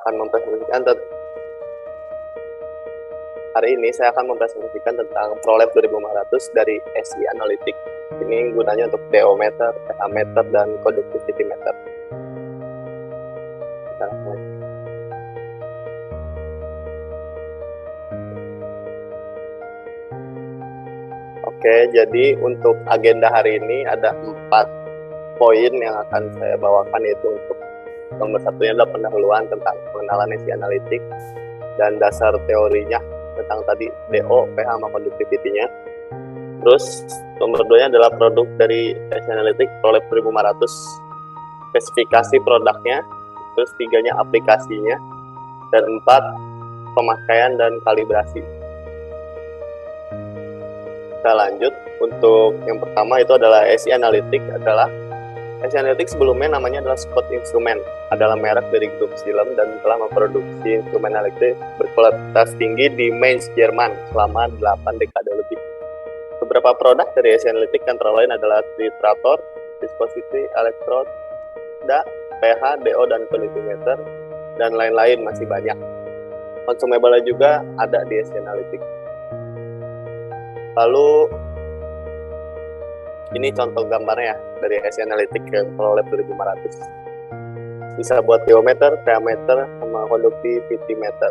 akan mempresentasikan hari ini saya akan mempresentasikan tentang ProLab 2500 dari SI Analytics. Ini gunanya untuk DO meter, pH meter, dan conductivity meter. Oke, jadi untuk agenda hari ini ada 4 poin yang akan saya bawakan, yaitu untuk nomor satunya adalah pendahuluan tentang pengenalan SI Analytics dan dasar teorinya tentang tadi DO, pH, sama conductivity-nya. Terus nomor 2-nya adalah produk dari SI Analytics ProLab 2500, spesifikasi produknya. Terus 3-nya aplikasinya, dan 4 pemakaian dan kalibrasi. Kita lanjut. Untuk yang pertama itu adalah SI Analytics. SI Analytics sebelumnya namanya adalah Scott Instrument, adalah merek dari grup Xylem dan telah memproduksi instrumen elektrik berkualitas tinggi di Mainz, Jerman selama 8 dekade lebih. Beberapa produk dari SI Analytics antara lain adalah titrator, viscosity, elektroda, pH, DO, dan conductimeter, dan lain-lain masih banyak. Consumable juga ada di SI Analytics. Lalu ini contoh gambarnya dari SI Analytics ke ProLab 2500. Bisa buat diometer, pH meter, sama conductivity meter.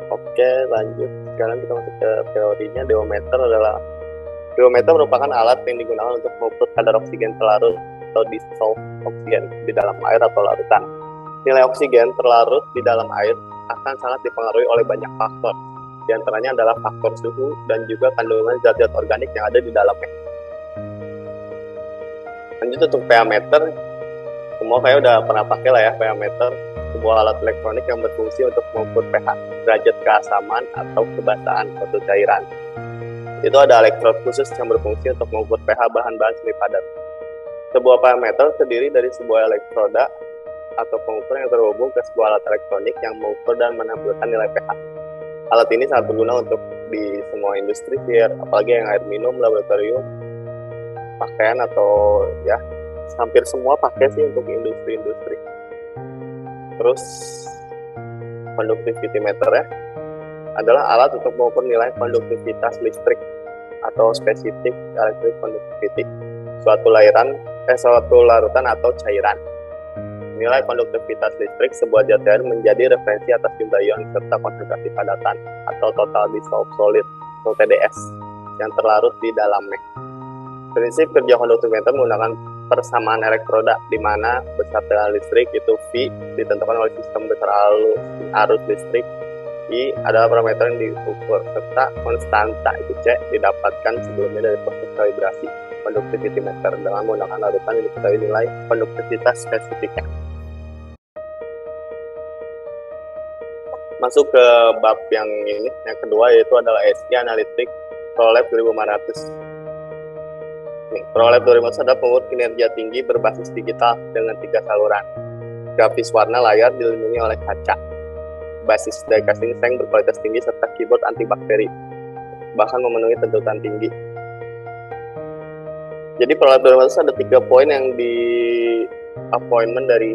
Oke, lanjut. Sekarang kita masuk ke teorinya. Diometer merupakan alat yang digunakan untuk mengukur kadar oksigen terlarut atau dissolved oksigen di dalam air atau larutan. Nilai oksigen terlarut di dalam air akan sangat dipengaruhi oleh banyak faktor. Di antaranya adalah faktor suhu dan juga kandungan zat-zat organik yang ada di dalamnya. Lanjut untuk pH meter, semua kayak udah pernah pakai lah ya pH meter, sebuah alat elektronik yang berfungsi untuk mengukur pH, derajat keasaman atau kebasahan suatu cairan. Itu ada elektrod khusus yang berfungsi untuk mengukur pH bahan-bahan semi padat. Sebuah pH meter terdiri dari sebuah elektroda atau pengukur yang terhubung ke sebuah alat elektronik yang mengukur dan menampilkan nilai pH. Alat ini sangat berguna untuk di semua industri, apalagi yang air minum, laboratorium, pakaian, atau ya hampir semua pakai sih untuk industri-industri. Terus conductivity meter ya adalah alat untuk mengukur nilai konduktivitas listrik atau spesifik electric conductivity suatu larutan atau cairan. Nilai konduktivitas listrik sebuah zat air menjadi referensi atas jumlah ion serta konsentrasi padatan atau total dissolved solid atau TDS yang terlarut di dalamnya. Prinsip kerja conductimeter menggunakan persamaan elektroda, di mana besar tegangan listrik itu V ditentukan oleh sistem besar arus listrik. I adalah parameter yang diukur, serta konstanta itu C didapatkan sebelumnya dari proses kalibrasi conductivity meter dengan menggunakan larutan yang diketahui nilai konduktivitas spesifiknya. Masuk ke bab yang ini, yang kedua, yaitu adalah SI Analytics ProLab 2500. ProLab 2500 adalah pengukur kinerja tinggi berbasis digital dengan 3 saluran. Grafis warna layar dilindungi oleh kaca. Basis die casting seng berkualitas tinggi serta keyboard antibakteri, bahkan memenuhi tuntutan tinggi. Jadi ProLab 2500 ada 3 poin yang di appointment dari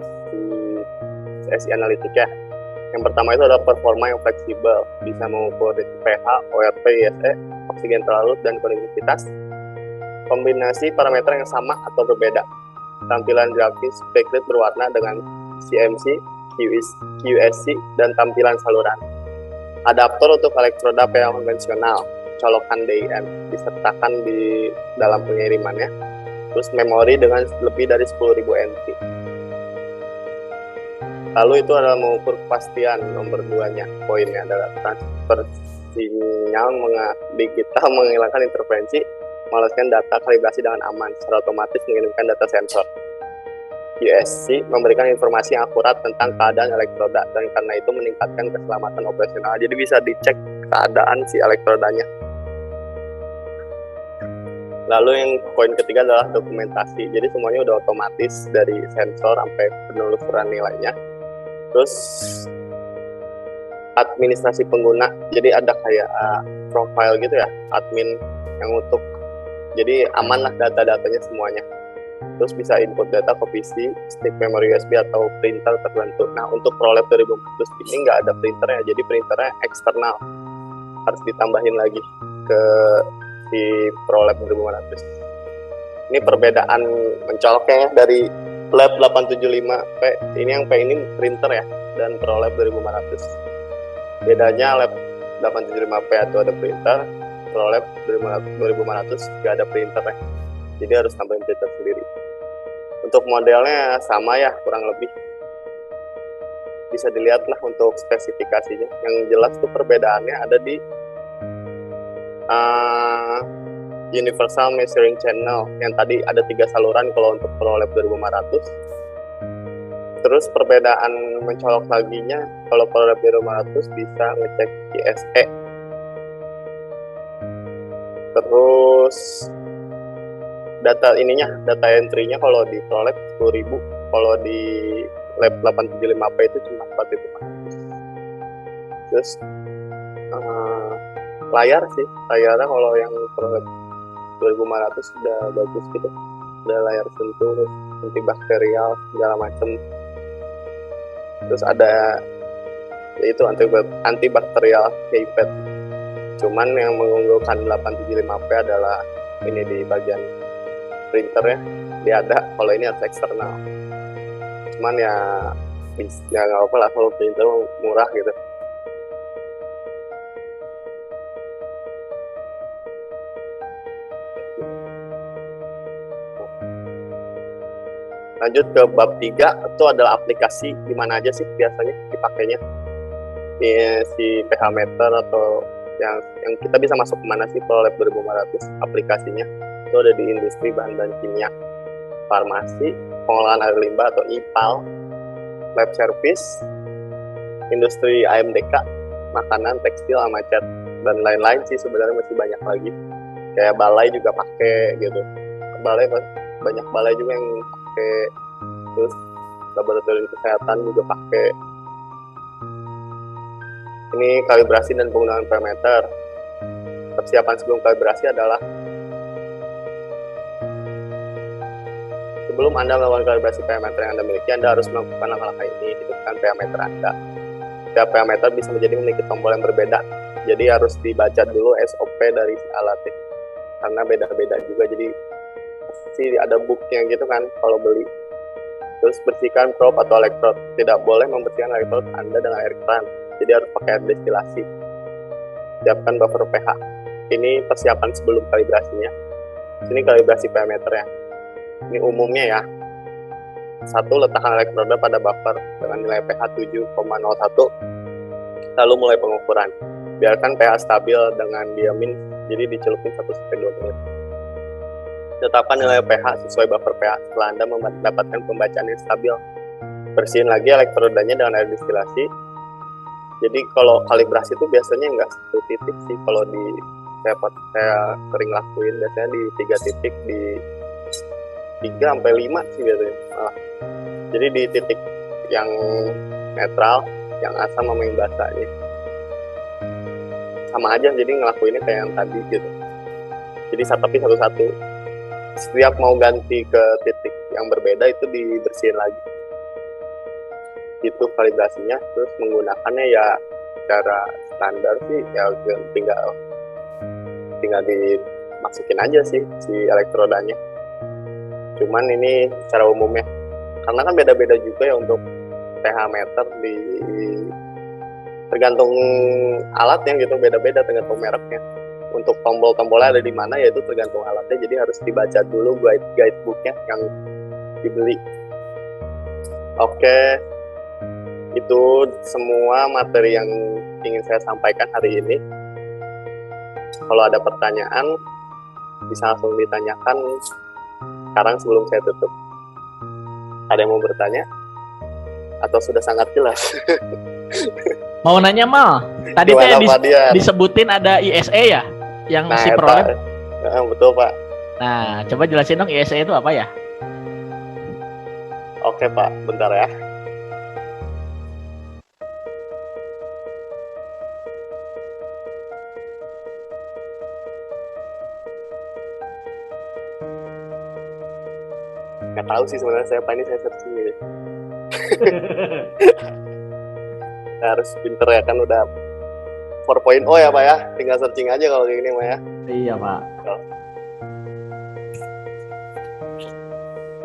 SI Analytics ya. Yang pertama itu adalah performa yang fleksibel, bisa mengukur pH, ORP, ISE, oksigen terlarut, dan konduktivitas. Kombinasi parameter yang sama atau berbeda. Tampilan grafis backlit berwarna dengan CMC, QSC, dan tampilan saluran. Adaptor untuk elektroda pH konvensional, colokan DIN, disertakan di dalam pengirimannya. Terus memori dengan lebih dari 10.000 NT. Lalu itu adalah mengukur kepastian. Nomor 2-nya, poinnya adalah transfer sinyal digital, menghilangkan interferensi, meloloskan data kalibrasi dengan aman, secara otomatis mengirimkan data sensor. QSC memberikan informasi yang akurat tentang keadaan elektroda, dan karena itu meningkatkan keselamatan operasional. Jadi bisa dicek keadaan si elektrodanya. Lalu yang poin ketiga adalah dokumentasi. Jadi semuanya udah otomatis dari sensor sampai penelusuran nilainya. Terus administrasi pengguna. Jadi ada kayak profile gitu ya, admin yang untuk jadi aman lah data-datanya semuanya. Terus bisa input data ke PC, stick memori USB atau printer tertentu. Nah, untuk ProLab 2015 ini nggak ada printernya, jadi printernya eksternal, harus ditambahin lagi ke si ProLab 2500. Ini perbedaan mencoloknya dari Lab 875P. Ini yang P ini printer ya, dan ProLab 2500. Bedanya Lab 875P itu ada printer, ProLab 2500 nggak ada printer ya. Jadi harus tambahin printer sendiri. Untuk modelnya sama ya, kurang lebih. Bisa dilihat lah untuk spesifikasinya. Yang jelas tuh perbedaannya ada di Universal Measuring Channel. Yang tadi ada 3 saluran kalau untuk ProLab 2500. Terus perbedaan mencolok laginya, kalau ProLab 2500 bisa ngecek ISE. Terus data entry-nya kalau di ProLab 10.000, kalau di Lab 875P itu cuma 4.500. Terus layarnya kalau yang ProLab 2500 sudah bagus gitu, ada layar sentuh, antibakterial segala macam. Terus ada yaitu antibakterial keypad. Cuman yang mengunggulkan 875P adalah ini di bagian printernya, dia ada, kalau ini harus eksternal. Cuman ya nggak apa-apa lah kalau printer murah gitu. Lanjut ke bab 3, itu adalah aplikasi di mana aja sih biasanya dipakainya. Si pH meter atau yang kita bisa masuk kemana sih ProLab 2500 aplikasinya. Itu ada di industri bahan-bahan kimia, farmasi, pengolahan air limbah atau IPAL, lab service, industri AMDK, makanan, tekstil, sama cat, dan lain-lain sih sebenarnya masih banyak lagi. Kayak balai juga pakai gitu. Banyak balai juga yang pakai, terus laboratorium kesehatan juga pakai. Ini kalibrasi dan penggunaan parameter. Persiapan sebelum kalibrasi adalah sebelum Anda melakukan kalibrasi parameter yang Anda miliki, Anda harus melakukan langkah-langkah ini. Hidupkan parameter Anda. Setiap parameter bisa memiliki tombol yang berbeda. Jadi harus dibaca dulu SOP dari si alatnya, karena beda-beda juga. Jadi pasti ada booknya gitu kan kalau beli. Terus bersihkan probe atau elektrod. Tidak boleh membersihkan elektrod Anda dengan air keran. Jadi harus pakai air destilasi. Siapkan buffer pH. Ini persiapan sebelum kalibrasinya. Ini kalibrasi parameternya. Ini umumnya ya. 1. Letakkan elektroda pada buffer dengan nilai pH 7,01. Lalu mulai pengukuran. Biarkan pH stabil dengan diamin, jadi dicelupin 1-2 menit. Tetapkan nilai pH sesuai buffer pH setelah Anda mendapatkan pembacaan yang stabil. Bersihin lagi elektrodanya dengan air destilasi. Jadi kalau kalibrasi itu biasanya nggak 1 titik sih. Kalau saya sering lakuin biasanya di 3 titik, di 3-5 sih biasanya malah. Jadi di titik yang netral, yang asam sama yang basahnya sama aja, jadi ngelakuinnya kayak yang tadi gitu. Jadi tapi satu-satu. Setiap mau ganti ke titik yang berbeda itu dibersihin lagi. Itu kalibrasinya. Terus menggunakannya ya secara standar sih ya tinggal dimasukin aja sih si elektrodanya. Cuman ini secara umumnya, karena kan beda-beda juga ya untuk pH meter, tergantung alatnya gitu, beda-beda tergantung mereknya. Untuk tombol-tombolnya ada di mana ya itu tergantung alatnya, jadi harus dibaca dulu guidebooknya yang dibeli. Oke, itu semua materi yang ingin saya sampaikan hari ini. Kalau ada pertanyaan bisa langsung ditanyakan sekarang sebelum saya tutup. Ada yang mau bertanya? Atau sudah sangat jelas? Mau nanya Mal, tadi disebutin ada ISE ya? Yang si ProLab? Betul Pak. Nah, coba jelasin dong ISE itu apa ya? Oke Pak, bentar ya. Nggak tahu sih sebenarnya saya apa ini, saya searching gitu. Harus pinter ya kan, udah 4.0 ya Pak ya, tinggal searching aja kalau kayak gini Pak ya. Iya Pak.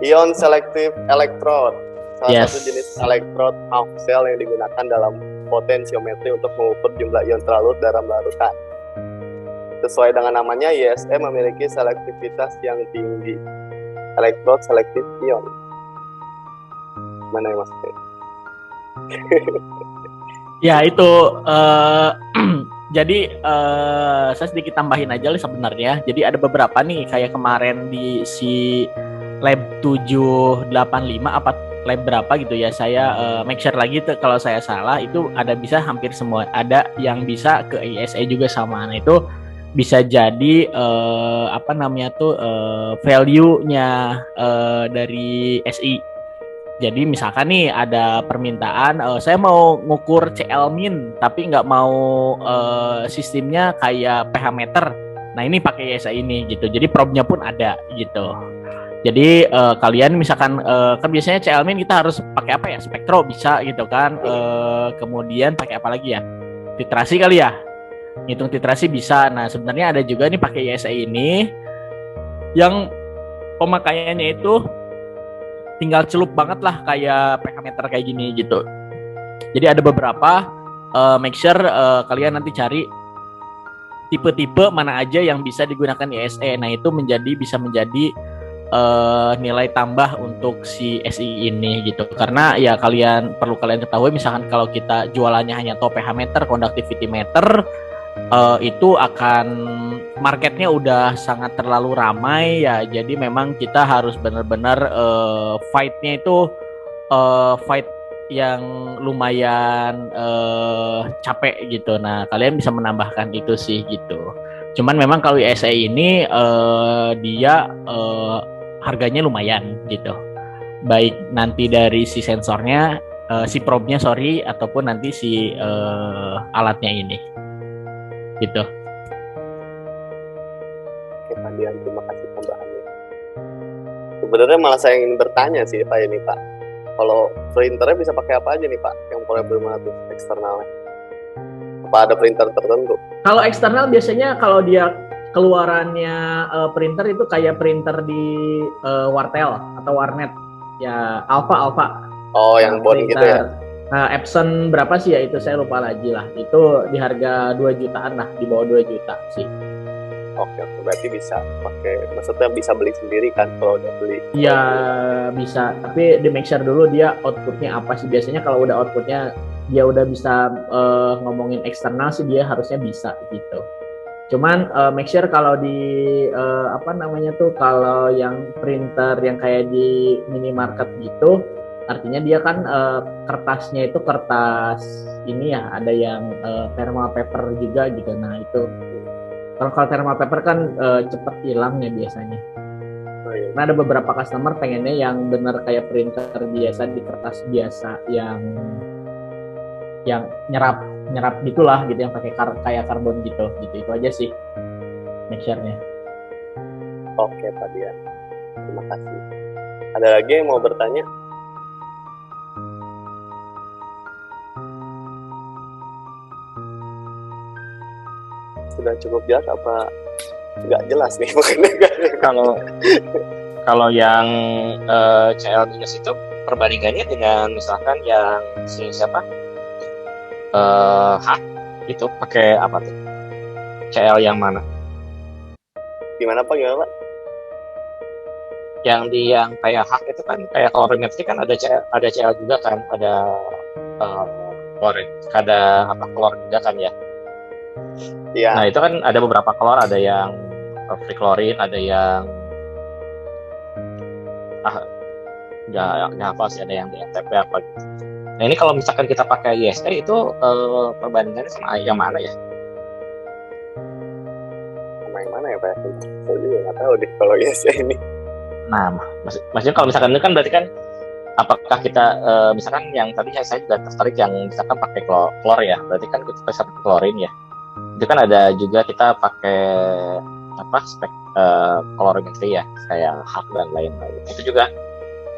Ion selective electrode, salah Yes. satu jenis electrode half cell yang digunakan dalam potensiometri untuk mengukur jumlah ion terlarut dalam larutan. Sesuai dengan namanya, ISE memiliki selektivitas yang tinggi. Electrode selective ion. Mana yang maksudnya? Ya itu jadi saya sedikit tambahin aja sebenarnya. Jadi ada beberapa nih kayak kemarin di si lab 785 apa lab berapa gitu ya. Saya make sure lagi kalau saya salah itu ada bisa hampir semua. Ada yang bisa ke ISE juga sama. Nah itu bisa jadi apa namanya tuh value-nya dari SI. Jadi misalkan nih ada permintaan, saya mau ngukur CL-min tapi nggak mau sistemnya kayak pH meter. Nah ini pakai ISE ini gitu. Jadi probe-nya pun ada gitu. Jadi kalian misalkan kan biasanya CL-min kita harus pakai apa ya? Spektro bisa gitu kan. Kemudian pakai apa lagi ya? Titrasi kali ya. Ngitung titrasi bisa. Nah sebenarnya ada juga nih pakai ISE ini yang pemakaiannya itu tinggal celup banget lah kayak pH meter kayak gini gitu. Jadi ada beberapa make sure kalian nanti cari tipe-tipe mana aja yang bisa digunakan ISE. Nah itu bisa menjadi nilai tambah untuk si SI ini gitu. Karena ya perlu kalian ketahui misalkan kalau kita jualannya hanya tahu pH meter, conductivity meter, itu akan marketnya udah sangat terlalu ramai ya. Jadi memang kita harus benar-benar fight-nya itu fight yang lumayan capek gitu. Nah kalian bisa menambahkan itu sih gitu. Cuman memang kalau ISE ini dia harganya lumayan gitu. Baik nanti dari si sensornya, si probe-nya ataupun nanti si alatnya ini. Gitu. Oke Pak Dian, terima kasih tambahannya. Sebenarnya malah saya ingin bertanya sih Pak ini Pak, kalau printernya bisa pakai apa aja nih Pak yang portable 500 eksternalnya? Apa ada printer tertentu? Kalau eksternal biasanya kalau dia keluarannya printer itu kayak printer di Wartel atau Warnet ya, Alpha. Oh yang bond gitu ya? Epson berapa sih ya itu saya lupa lagi lah. Itu di harga 2 jutaan lah, di bawah 2 juta sih. Oke, berarti bisa pakai, maksudnya bisa beli sendiri kan kalau udah beli? Iya bisa, tapi di make sure dulu dia outputnya apa sih. Biasanya kalau udah outputnya dia udah bisa ngomongin eksternal sih dia harusnya bisa gitu. Cuman make sure kalau di apa namanya tuh, kalau yang printer yang kayak di minimarket gitu, artinya dia kan kertasnya itu kertas ini ya, ada yang thermal paper juga gitu. Nah itu kalau thermal paper kan cepet hilang ya biasanya. Oh, iya. Nah ada beberapa customer pengennya yang bener kayak printer biasa di kertas biasa yang nyerap gitulah gitu, yang pakai kayak karbon gitu. Itu aja sih make-nya. Oke Pak Dian, terima kasih. Ada lagi yang mau bertanya? Sudah cukup jelas apa nggak jelas nih? Kalau yang CL minus itu perbandingannya dengan misalkan yang siapa H itu pakai apa tuh? CL yang mana? Gimana Pak? Yang kayak H itu kan kayak kolorimetri kan ada CL juga kan, ada klor juga kan ya. Iya. Nah itu kan ada beberapa klor, ada yang free chlorine, ada yang nggak apa sih, ada yang DNTP apa gitu. Nah ini kalau misalkan kita pakai ISE itu perbandingannya sama yang mana ya? Sama yang mana ya Pak? Saya juga nggak tahu deh kalau ISE ini. Nah maksudnya kalau misalkan itu kan berarti kan apakah kita misalkan yang tadi saya juga tertarik yang misalkan pakai klor ya, berarti kan kita pakai klorin ya. Itu kan ada juga kita pakai apa kolorimetri ya, kayak HAK dan lain-lain. Itu juga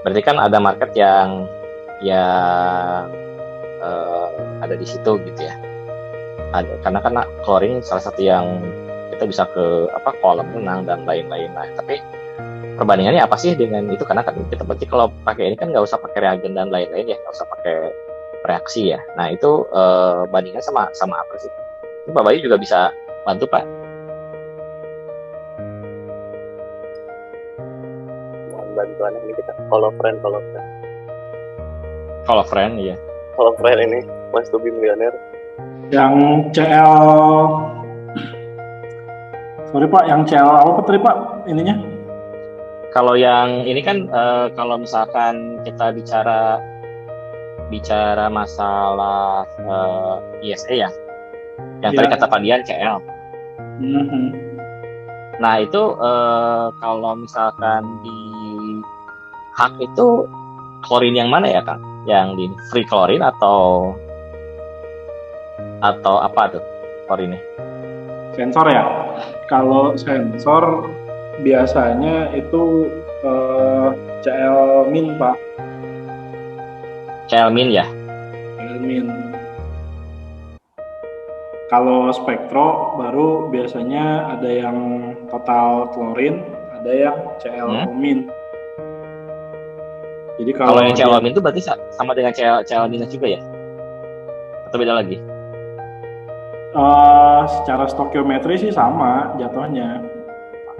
Berarti kan ada market yang ada di situ gitu ya. Karena kan chlorine salah satu yang kita bisa ke kolam renang dan lain-lain. Nah, tapi perbandingannya apa sih dengan itu? Karena kan kita berarti kalau pakai ini kan nggak usah pakai reagen dan lain-lain ya, nggak usah pakai reaksi ya. Nah itu bandingannya sama apa sih? Ini Pak Bayu juga bisa bantu Pak. Mohon bantuan ini kita follow friend. Kalau friend ya. Follow friend ini Mas Tubi Milioner. Yang CL, sorry Pak, yang CL apa tadi Pak ininya? Kalau yang ini kan kalau misalkan kita bicara masalah ISE ya, yang tadi kata Pak Dian CL. Nah itu kalau misalkan di hak itu klorin yang mana ya Kang? Yang di free klorin atau apa tuh klorinnya? Sensor ya. Kalau sensor biasanya itu CL min Pak. CL min ya. CL min. Kalau spektro baru biasanya ada yang total klorin, ada yang CL min. Jadi kalau yang CL min itu berarti sama dengan CL minus juga ya? Atau beda lagi? Secara stokiometri sih sama jatuhnya.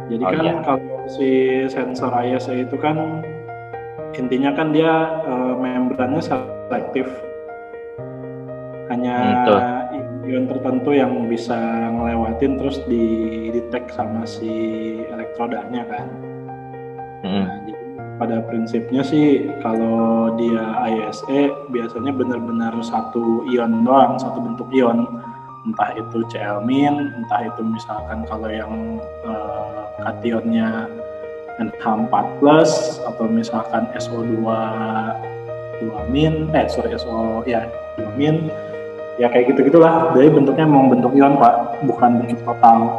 Jadi kalau si sensor ISE itu kan intinya kan dia membrannya selektif. Hanya ion tertentu yang bisa ngelewatin terus di-detect sama si elektrodanya kan. Nah, jadi pada prinsipnya sih kalau dia ISE biasanya benar-benar satu ion doang, satu bentuk ion. Entah itu CL min, entah itu misalkan kalau yang kationnya NH4+, atau misalkan SO2 min, SO 2 min, ya kayak gitu-gitulah. Jadi bentuknya memang bentuk ion Pak, bukan bentuk total.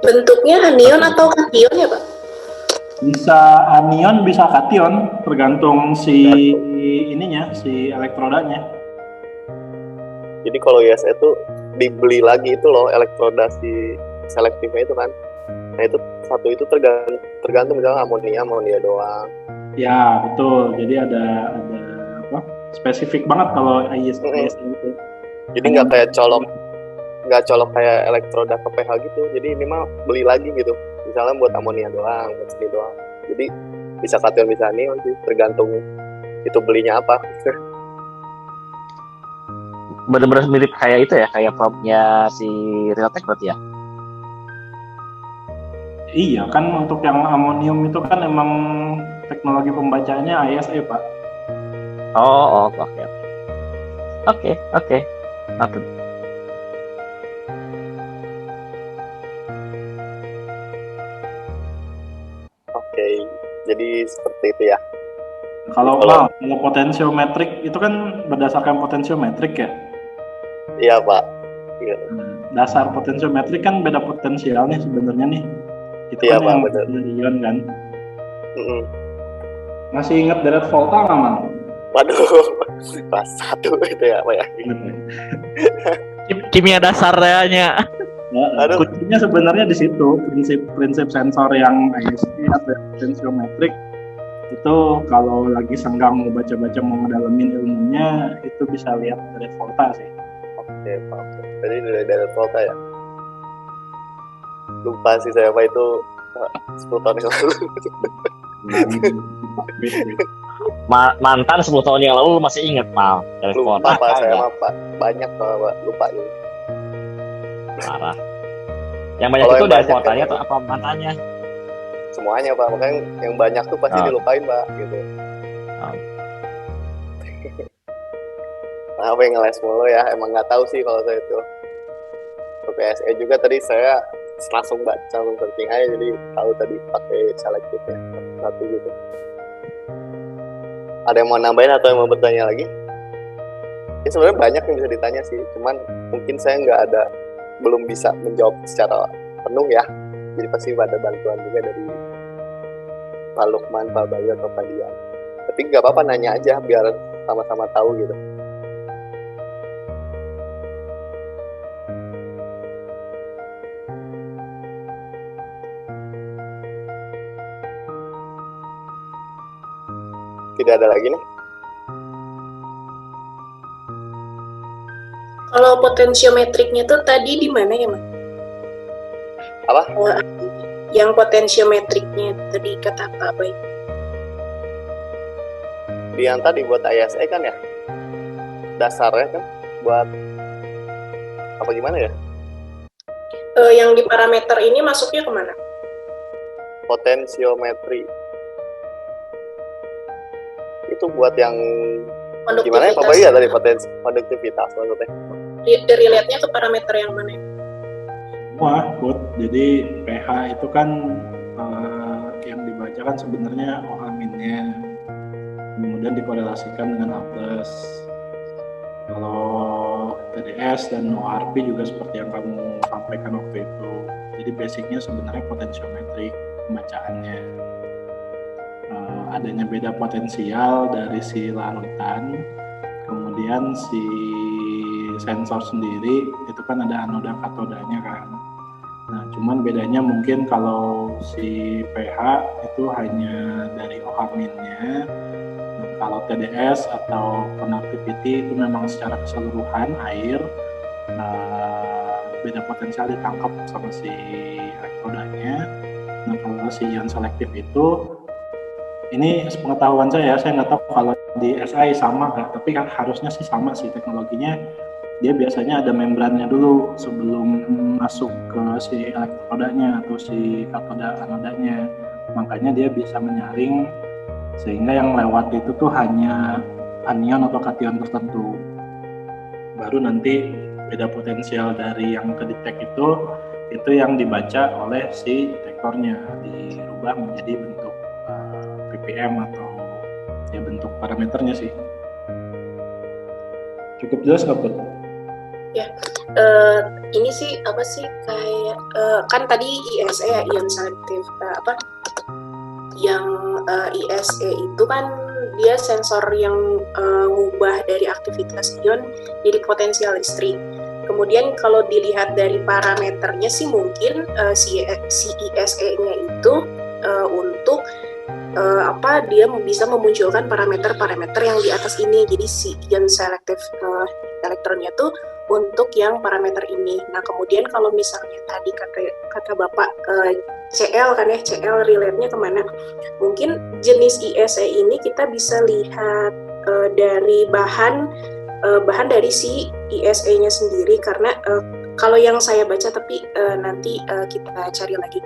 Bentuknya anion atau kation ya Pak? Bisa anion, bisa kation, tergantung si ininya, si elektrodanya. Jadi kalau ISE itu dibeli lagi itu loh elektroda si selektifnya itu kan. Nah itu satu itu tergantung misalnya amonia doang. Ya betul. Jadi ada spesifik banget kalau ISE itu. Jadi nggak colok kayak elektroda ke pH gitu. Jadi ini mah beli lagi gitu. Misalnya buat amonia doang, buat sini doang. Jadi bisa kation bisa anion sih, tergantung itu belinya apa. Benar-benar mirip kayak itu ya, kayak probnya si Realtek berarti ya? Iya kan, untuk yang amonium itu kan emang teknologi pembacaannya ISE Pak. Oke. Oke, jadi seperti itu ya. Kalau potensiometrik itu kan berdasarkan potensiometrik ya? Iya Pak. Iya. Dasar potensiometrik kan beda potensial nih sebenarnya nih. Itu iya, kan Pak, yang ion kan. Masih ingat deret volta nggak Man? Waduh, kelas 1 itu ya Pak ya. Kimia dasarnya. Kuncinya sebenarnya di situ, prinsip sensor yang ISE atau potensiometrik itu kalau lagi senggang mau baca-baca mau ngedalamin ilmunya itu bisa lihat deret volta sih. Oke Pak. Jadi dari deret volta ya. Lupa sih saya Pak, itu 10 tahun yang lalu. Mantan 10 tahun yang lalu masih inget Mal. Lupa Pak, saya mah Pak. Banyak Pak, lupa juga. Parah. Yang banyak itu dari voltanya atau apa mantannya? Semuanya Pak, makanya yang banyak tuh pasti dilupain Pak gitu. Nah, apa yang ngeles mulu ya, emang nggak tahu sih kalau saya itu. Untuk PSE juga tadi saya langsung baca searching aja, jadi tahu tadi pakai selektif ya, satu gitu. Ada yang mau nambahin atau yang mau bertanya lagi? Ya sebenarnya banyak yang bisa ditanya sih, cuman mungkin saya belum bisa menjawab secara penuh ya. Jadi pasti ada bantuan juga dari Pak Lukman, Pak Bayu atau Pak Dian. Tapi nggak apa-apa nanya aja biar sama-sama tahu gitu. Tidak ada lagi nih. Kalau potensiometriknya tuh tadi di mana ya, Mas? Apa? Yang potensiometriknya tadi kata Pak Baik. Di yang tadi buat ISE kan ya? Dasarnya kan buat apa gimana ya? Yang di parameter ini masuknya kemana? Potensiometri. Itu buat yang gimana ya Pak Bayu ya tadi konduktivitas maksudnya? Relate-nya ke parameter yang mana? Semua, Bud. Jadi pH itu kan yang dibaca kan sebenarnya OH-nya, kemudian dikorelasikan dengan A+. Kalau TDS dan ORP juga seperti yang kamu sampaikan waktu itu. Jadi basicnya sebenarnya potensiometrik pembacaannya. Adanya beda potensial dari si larutan, kemudian si sensor sendiri itu kan ada anoda katodanya kan. Nah, cuman bedanya mungkin kalau si pH itu hanya dari OH-nya. Nah, kalau TDS atau conductivity itu memang secara keseluruhan air, beda potensial ditangkap sama si elektrodanya. Nah, kalau si ion selektif itu, ini sepengetahuan saya nggak tahu kalau di SI sama nggak, tapi kan harusnya sih sama sih teknologinya. Dia biasanya ada membrannya dulu sebelum masuk ke si elektrodanya atau si katoda anodanya. Makanya dia bisa menyaring sehingga yang lewat itu tuh hanya anion atau kation tertentu. Baru nanti beda potensial dari yang kedetek itu yang dibaca oleh si detektornya, dirubah menjadi bentuk ppm atau ya bentuk parameternya sih. Cukup jelas nggak, Bud? Ya, ini sih apa sih kayak kan tadi ISE ya, ion selektif yang ISE itu kan dia sensor yang ngubah dari aktivitas ion jadi potensial listrik. Kemudian kalau dilihat dari parameternya sih mungkin si ISE-nya itu untuk dia bisa memunculkan parameter-parameter yang di atas ini. Jadi si ion selektif elektronnya tuh untuk yang parameter ini. Nah, kemudian kalau misalnya tadi kata Bapak CL kan ya, CL relate-nya kemana? Mungkin jenis ISE ini kita bisa lihat dari bahan dari si ISE-nya sendiri, karena kalau yang saya baca, tapi nanti kita cari lagi.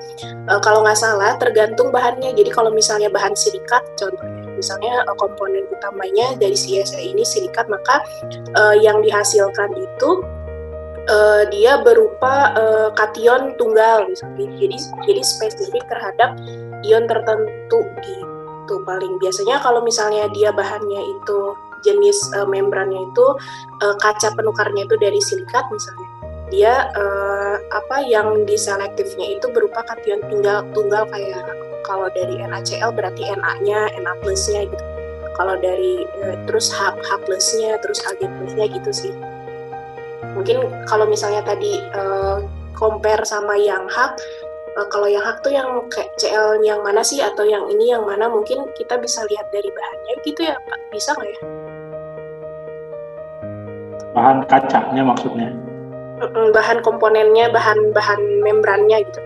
Kalau nggak salah tergantung bahannya. Jadi kalau misalnya bahan silikat contohnya, misalnya komponen utamanya dari si ISE ini silikat, maka yang dihasilkan itu dia berupa kation tunggal misalnya. Jadi spesifik terhadap ion tertentu gitu paling. Biasanya kalau misalnya dia bahannya itu jenis membrannya itu kaca penukarnya itu dari silikat misalnya, dia yang diselektifnya itu berupa kation tunggal kayak kalau dari NaCl berarti Na-nya, Na plusnya gitu. Kalau dari terus H plusnya, terus Ag plusnya gitu sih. Mungkin kalau misalnya tadi compare sama yang H, kalau yang H tuh yang kayak CL yang mana sih atau yang ini yang mana, mungkin kita bisa lihat dari bahannya gitu ya Pak, bisa nggak ya? Bahan kacanya maksudnya? Bahan komponennya, bahan membrannya gitu.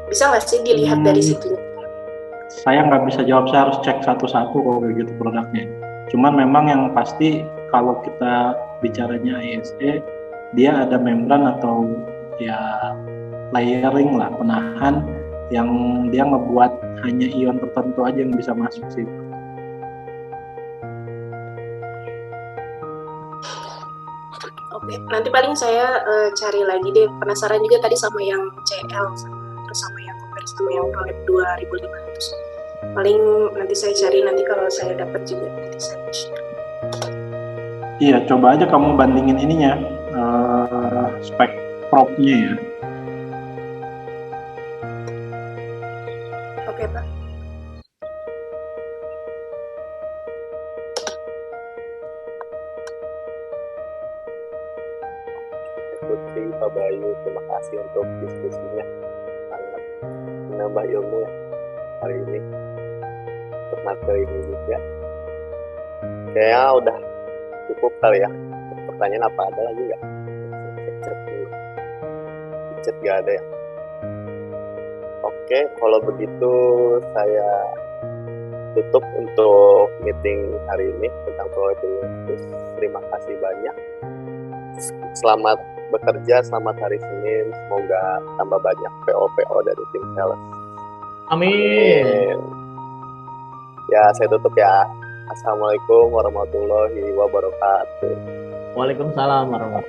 Bisa nggak sih dilihat dari situ? Saya nggak bisa jawab, saya harus cek satu-satu kalau kayak gitu produknya. Cuman memang yang pasti kalau kita bicaranya ISE, dia ada membran atau ya layering lah, penahan yang dia ngebuat hanya ion tertentu aja yang bisa masuk sih. Oke, nanti paling saya cari lagi deh. Penasaran juga tadi sama yang CL terus sama yang compare sama yang Prolab 2500. Paling nanti saya cari, nanti kalau saya dapat juga nanti saya share. Iya, coba aja kamu bandingin ininya spek probe-nya ya. kasih Pak Bayu, terima kasih untuk diskusinya, sangat menambah ilmu ya hari ini untuk materi ini juga. Kayaknya udah cukup kali ya. Pertanyaan apa ada lagi nggak? Chat dulu. Chat nggak ada ya. Oke, kalau begitu saya tutup untuk meeting hari ini tentang probabilitas. Terima kasih banyak. Selamat bekerja, selamat hari Senin. Semoga tambah banyak PO dari tim sales. Amin. Ya, saya tutup ya. Assalamualaikum warahmatullahi wabarakatuh. Waalaikumsalam warahmatullahi